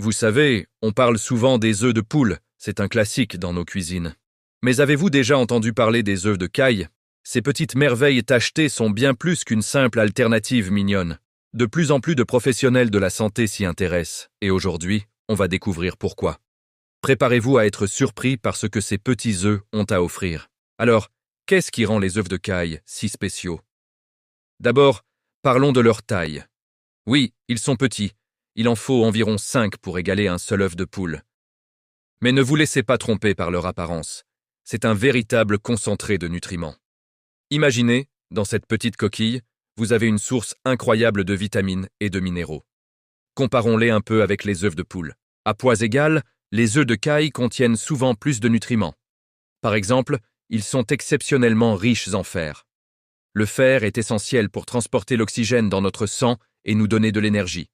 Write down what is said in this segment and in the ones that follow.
Vous savez, on parle souvent des œufs de poule, c'est un classique dans nos cuisines. Mais avez-vous déjà entendu parler des œufs de caille? Ces petites merveilles tachetées sont bien plus qu'une simple alternative mignonne. De plus en plus de professionnels de la santé s'y intéressent, et aujourd'hui, on va découvrir pourquoi. Préparez-vous à être surpris par ce que ces petits œufs ont à offrir. Alors, qu'est-ce qui rend les œufs de caille si spéciaux? D'abord, parlons de leur taille. Oui, ils sont petits. Il en faut environ 5 pour égaler un seul œuf de poule. Mais ne vous laissez pas tromper par leur apparence. C'est un véritable concentré de nutriments. Imaginez, dans cette petite coquille, vous avez une source incroyable de vitamines et de minéraux. Comparons-les un peu avec les œufs de poule. À poids égal, les œufs de caille contiennent souvent plus de nutriments. Par exemple, ils sont exceptionnellement riches en fer. Le fer est essentiel pour transporter l'oxygène dans notre sang et nous donner de l'énergie.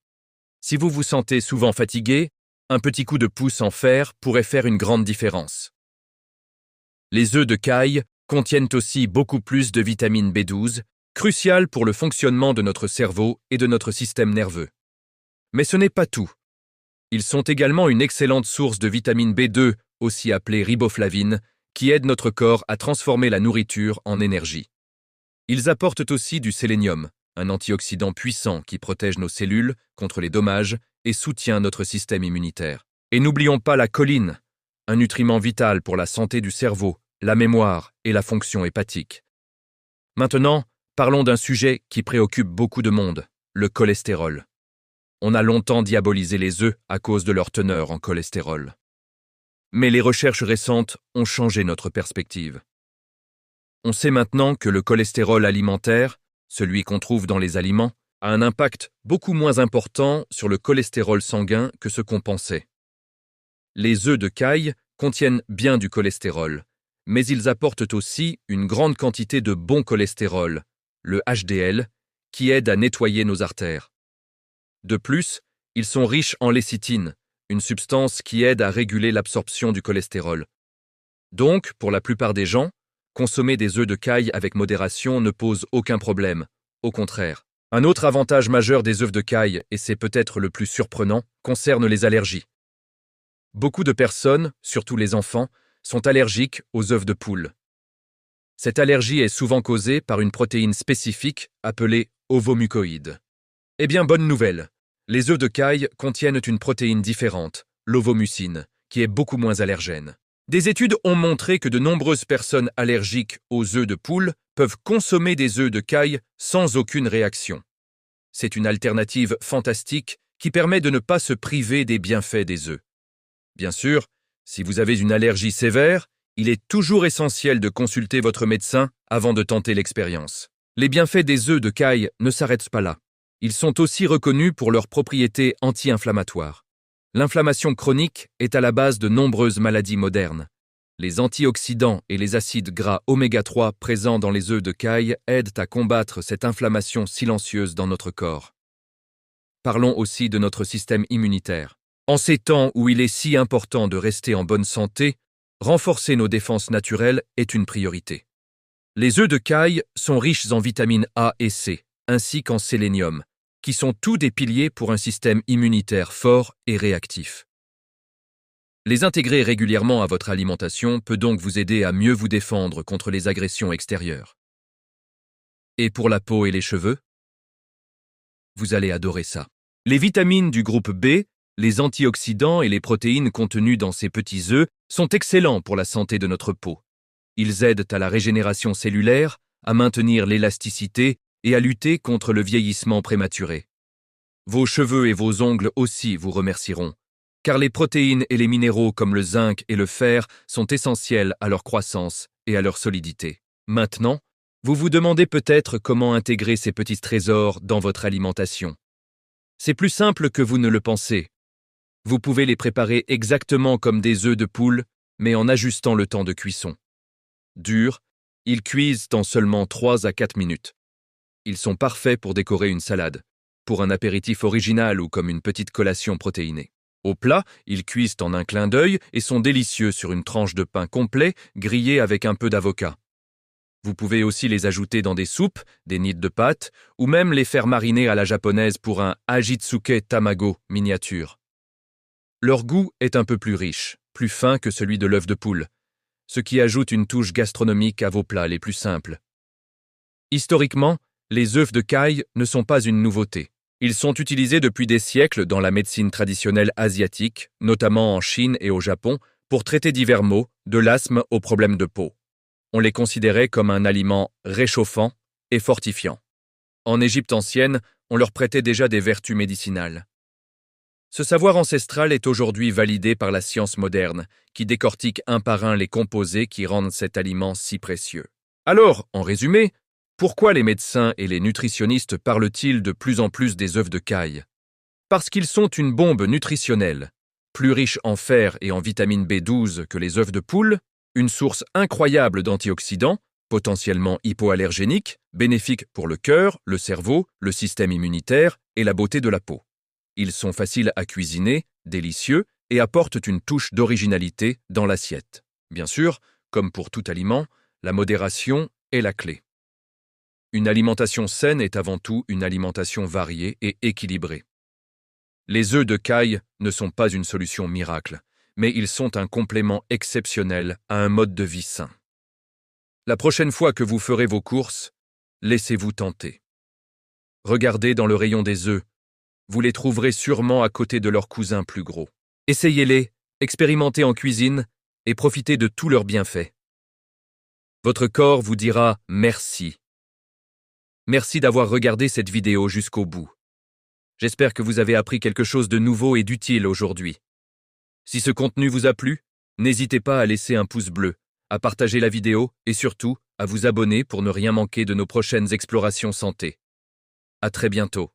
Si vous vous sentez souvent fatigué, un petit coup de pouce en fer pourrait faire une grande différence. Les œufs de caille contiennent aussi beaucoup plus de vitamine B12, cruciale pour le fonctionnement de notre cerveau et de notre système nerveux. Mais ce n'est pas tout. Ils sont également une excellente source de vitamine B2, aussi appelée riboflavine, qui aide notre corps à transformer la nourriture en énergie. Ils apportent aussi du sélénium, un antioxydant puissant qui protège nos cellules contre les dommages et soutient notre système immunitaire. Et n'oublions pas la choline, un nutriment vital pour la santé du cerveau, la mémoire et la fonction hépatique. Maintenant, parlons d'un sujet qui préoccupe beaucoup de monde, le cholestérol. On a longtemps diabolisé les œufs à cause de leur teneur en cholestérol. Mais les recherches récentes ont changé notre perspective. On sait maintenant que le cholestérol alimentaire, celui qu'on trouve dans les aliments, a un impact beaucoup moins important sur le cholestérol sanguin que ce qu'on pensait. Les œufs de caille contiennent bien du cholestérol, mais ils apportent aussi une grande quantité de bon cholestérol, le HDL, qui aide à nettoyer nos artères. De plus, ils sont riches en lécithine, une substance qui aide à réguler l'absorption du cholestérol. Donc, pour la plupart des gens, consommer des œufs de caille avec modération ne pose aucun problème, au contraire. Un autre avantage majeur des œufs de caille, et c'est peut-être le plus surprenant, concerne les allergies. Beaucoup de personnes, surtout les enfants, sont allergiques aux œufs de poule. Cette allergie est souvent causée par une protéine spécifique appelée ovomucoïde. Eh bien, bonne nouvelle, les œufs de caille contiennent une protéine différente, l'ovomucine, qui est beaucoup moins allergène. Des études ont montré que de nombreuses personnes allergiques aux œufs de poule peuvent consommer des œufs de caille sans aucune réaction. C'est une alternative fantastique qui permet de ne pas se priver des bienfaits des œufs. Bien sûr, si vous avez une allergie sévère, il est toujours essentiel de consulter votre médecin avant de tenter l'expérience. Les bienfaits des œufs de caille ne s'arrêtent pas là. Ils sont aussi reconnus pour leurs propriétés anti-inflammatoires. L'inflammation chronique est à la base de nombreuses maladies modernes. Les antioxydants et les acides gras oméga 3 présents dans les œufs de caille aident à combattre cette inflammation silencieuse dans notre corps. Parlons aussi de notre système immunitaire. En ces temps où il est si important de rester en bonne santé, renforcer nos défenses naturelles est une priorité. Les œufs de caille sont riches en vitamines A et C, ainsi qu'en sélénium, qui sont tous des piliers pour un système immunitaire fort et réactif. Les intégrer régulièrement à votre alimentation peut donc vous aider à mieux vous défendre contre les agressions extérieures. Et pour la peau et les cheveux? Vous allez adorer ça. Les vitamines du groupe B, les antioxydants et les protéines contenues dans ces petits œufs sont excellents pour la santé de notre peau. Ils aident à la régénération cellulaire, à maintenir l'élasticité et à lutter contre le vieillissement prématuré. Vos cheveux et vos ongles aussi vous remercieront, car les protéines et les minéraux comme le zinc et le fer sont essentiels à leur croissance et à leur solidité. Maintenant, vous vous demandez peut-être comment intégrer ces petits trésors dans votre alimentation. C'est plus simple que vous ne le pensez. Vous pouvez les préparer exactement comme des œufs de poule, mais en ajustant le temps de cuisson. Durs, ils cuisent en seulement 3 à 4 minutes. Ils sont parfaits pour décorer une salade, pour un apéritif original ou comme une petite collation protéinée. Au plat, ils cuisent en un clin d'œil et sont délicieux sur une tranche de pain complet grillé avec un peu d'avocat. Vous pouvez aussi les ajouter dans des soupes, des nids de pâtes, ou même les faire mariner à la japonaise pour un ajitsuke tamago miniature. Leur goût est un peu plus riche, plus fin que celui de l'œuf de poule, ce qui ajoute une touche gastronomique à vos plats les plus simples. Historiquement, les œufs de caille ne sont pas une nouveauté. Ils sont utilisés depuis des siècles dans la médecine traditionnelle asiatique, notamment en Chine et au Japon, pour traiter divers maux, de l'asthme aux problèmes de peau. On les considérait comme un aliment réchauffant et fortifiant. En Égypte ancienne, on leur prêtait déjà des vertus médicinales. Ce savoir ancestral est aujourd'hui validé par la science moderne, qui décortique un par un les composés qui rendent cet aliment si précieux. Alors, en résumé, pourquoi les médecins et les nutritionnistes parlent-ils de plus en plus des œufs de caille? Parce qu'ils sont une bombe nutritionnelle, plus riche en fer et en vitamine B12 que les œufs de poule, une source incroyable d'antioxydants, potentiellement hypoallergéniques, bénéfiques pour le cœur, le cerveau, le système immunitaire et la beauté de la peau. Ils sont faciles à cuisiner, délicieux et apportent une touche d'originalité dans l'assiette. Bien sûr, comme pour tout aliment, la modération est la clé. Une alimentation saine est avant tout une alimentation variée et équilibrée. Les œufs de caille ne sont pas une solution miracle, mais ils sont un complément exceptionnel à un mode de vie sain. La prochaine fois que vous ferez vos courses, laissez-vous tenter. Regardez dans le rayon des œufs, vous les trouverez sûrement à côté de leurs cousins plus gros. Essayez-les, expérimentez en cuisine et profitez de tous leurs bienfaits. Votre corps vous dira merci. Merci d'avoir regardé cette vidéo jusqu'au bout. J'espère que vous avez appris quelque chose de nouveau et d'utile aujourd'hui. Si ce contenu vous a plu, n'hésitez pas à laisser un pouce bleu, à partager la vidéo et surtout à vous abonner pour ne rien manquer de nos prochaines explorations santé. À très bientôt.